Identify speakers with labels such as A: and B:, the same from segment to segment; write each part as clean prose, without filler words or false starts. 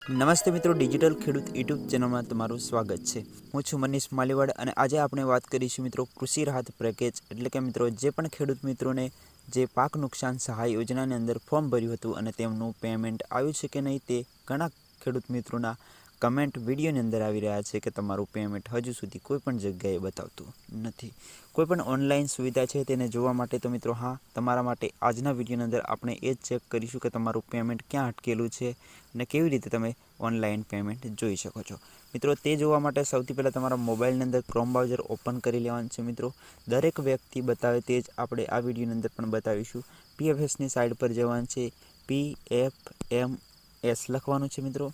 A: નમસ્તે મિત્રો, ડિજિટલ ખેડૂત યુટ્યુબ ચેનલમાં તમારું સ્વાગત છે। હું છું મનીષ માલીવાડ અને આજે આપણે વાત કરીશું મિત્રો કૃષિ રાહત પેકેજ એટલે કે મિત્રો જે પણ ખેડૂત મિત્રોને જે પાક નુકસાન સહાય યોજનાની અંદર ફોર્મ ભર્યું હતું અને તેમનું પેમેન્ટ આવ્યું છે કે નહીં તે ઘણા ખેડૂત મિત્રોના કમેન્ટ વિડીયોની અંદર આવી રહ્યા છે કે તમારું પેમેન્ટ હજુ સુધી કોઈ પણ જગ્યાએ બતાવતું નથી। કોઈ પણ ઓનલાઈન સુવિધા છે તેને જોવા માટે તો મિત્રો હા, તમારા માટે આજના વિડીયોની અંદર આપણે એ જ ચેક કરીશું કે તમારું પેમેન્ટ ક્યાં અટકેલું છે અને કેવી રીતે તમે ઓનલાઈન પેમેન્ટ જોઈ શકો છો। મિત્રો તે જોવા માટે સૌથી પહેલાં તમારા મોબાઈલની અંદર ક્રોમ બ્રાઉઝર ઓપન કરી લેવાનું છે। મિત્રો દરેક વ્યક્તિ બતાવે તે જ આપણે આ વિડીયોની અંદર પણ બતાવીશું। PFSની સાઇટ પર જવાનું છે, PFMS લખવાનું છે મિત્રો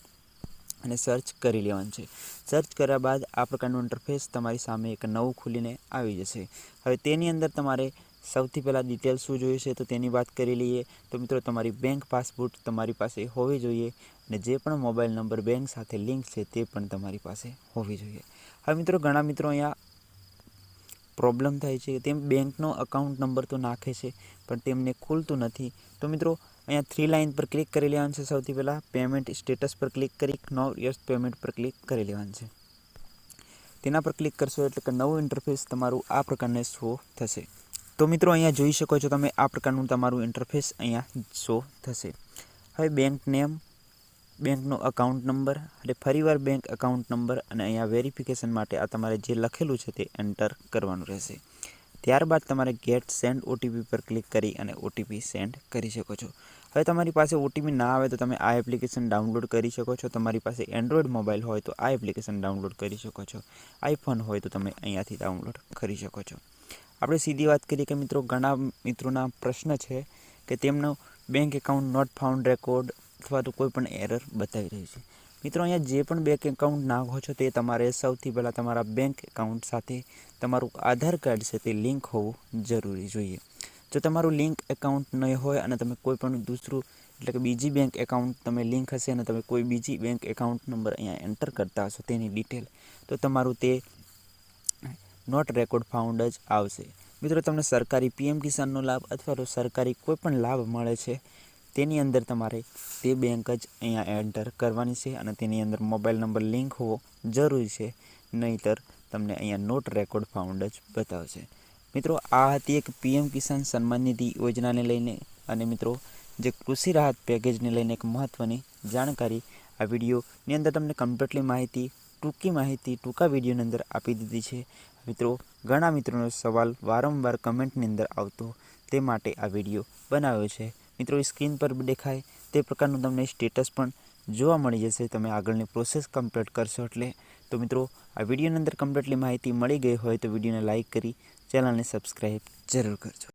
A: અને સર્ચ કરી લેવાનું છે। સર્ચ કર્યા બાદ આ પ્રકારનું ઇન્ટરફેસ તમારી સામે એક નવું ખુલીને આવી જશે। હવે તેની અંદર તમારે સૌથી પહેલાં ડિટેલ શું જોઈએ છે તો તેની વાત કરી લઈએ તો મિત્રો તમારી બેંક પાસબુક તમારી પાસે હોવી જોઈએ અને જે પણ મોબાઈલ નંબર બેંક સાથે લિંક છે તે પણ તમારી પાસે હોવી જોઈએ। હવે મિત્રો ઘણા મિત્રો અહીંયા પ્રોબ્લેમ થાય છે, તેમ બેંકનો અકાઉન્ટ નંબર તો નાખે છે પણ તેમને ખુલતું નથી। તો મિત્રો અહીંયા 3 લાઇન પર ક્લિક કરી લેવાનું છે। સૌથી પહેલાં પેમેન્ટ સ્ટેટસ પર ક્લિક કરી નો યસ પેમેન્ટ પર ક્લિક કરી લેવાનું છે। તેના પર ક્લિક કરશો એટલે કે નવું ઇન્ટરફેસ તમારું આ પ્રકારને શો થશે। તો મિત્રો અહીંયા જોઈ શકો છો તમે આ પ્રકારનું તમારું ઇન્ટરફેસ અહીંયા શો થશે। હવે બેંક નેમ, બેંકનો અકાઉન્ટ નંબર એટલે ફરીવાર બેંક અકાઉન્ટ નંબર અને અહીંયા વેરિફિકેશન માટે આ તમારે જે લખેલું છે તે એન્ટર કરવાનું રહેશે। ત્યારબાદ તમારે ગેટ સેન્ડ OTP પર ક્લિક કરી અને OTP સેન્ડ કરી શકો છો। હવે તમારી પાસે OTP ના આવે તો તમે આ એપ્લિકેશન ડાઉનલોડ કરી શકો છો। તમારી પાસે એન્ડ્રોઈડ મોબાઈલ હોય તો આ એપ્લિકેશન ડાઉનલોડ કરી શકો છો, આઈફોન હોય તો તમે અહીંયાથી ડાઉનલોડ કરી શકો છો। આપણે સીધી વાત કરીએ કે મિત્રો ઘણા મિત્રોના પ્રશ્ન છે કે તેમનો bank account not found record અથવા તો કોઈ પણ એરર બતાવી રહી છે। મિત્રો અહીંયા જે પણ બેંક એકાઉન્ટ નાખો છો તે તમારે સૌથી પહેલાં તમારા બેંક એકાઉન્ટ સાથે તમારું આધાર કાર્ડ છે તે લિંક હોવું જરૂરી જોઈએ। જો તમારું લિંક એકાઉન્ટ નહીં હોય અને તમે કોઈ પણ દૂસરું એટલે કે બીજી બેંક એકાઉન્ટ તમે લિંક હશે અને તમે કોઈ બીજી બેંક એકાઉન્ટ નંબર અહીંયા એન્ટર કરતા હશો તેની ડિટેલ, તો તમારું તે નોટ રેકોર્ડ ફાઉન્ડ જ આવશે। મિત્રો તમને સરકારી PM કિસાનનો લાભ અથવા તો સરકારી કોઈ પણ લાભ મળે છે તેની અંદર તમારે તે બેંક જ અહીંયા એન્ટર કરવાની છે અને તેની અંદર મોબાઈલ નંબર લિંક હોવો જરૂરી છે, નહીંતર તમને અહીંયા નોટ રેકોર્ડ ફાઉન્ડ જ બતાવશે। મિત્રો આ હતી એક PM કિસાન સન્માન નિધિ યોજનાને લઈને અને મિત્રો જે કૃષિ રાહત પેકેજને લઈને એક મહત્ત્વની જાણકારી આ વિડીયોની અંદર તમને કમ્પ્લીટલી માહિતી, ટૂંકી માહિતી ટૂંકા વિડીયોની અંદર આપી દીધી છે। મિત્રો ઘણા મિત્રોનો સવાલ વારંવાર કમેન્ટની અંદર આવતો તે માટે આ વિડીયો બનાવ્યો છે। મિત્રો સ્ક્રીન પર દેખાય તે પ્રકારનું તમને સ્ટેટસ પણ જોવા મળી જશે તમે આગળની પ્રોસેસ કમ્પ્લીટ કરશો એટલે। તો મિત્રો આ વિડીયોની અંદર કમ્પ્લીટલી માહિતી મળી ગઈ હોય તો વિડીયોને લાઇક કરી ચેનલને સબસ્ક્રાઈબ જરૂર કરજો।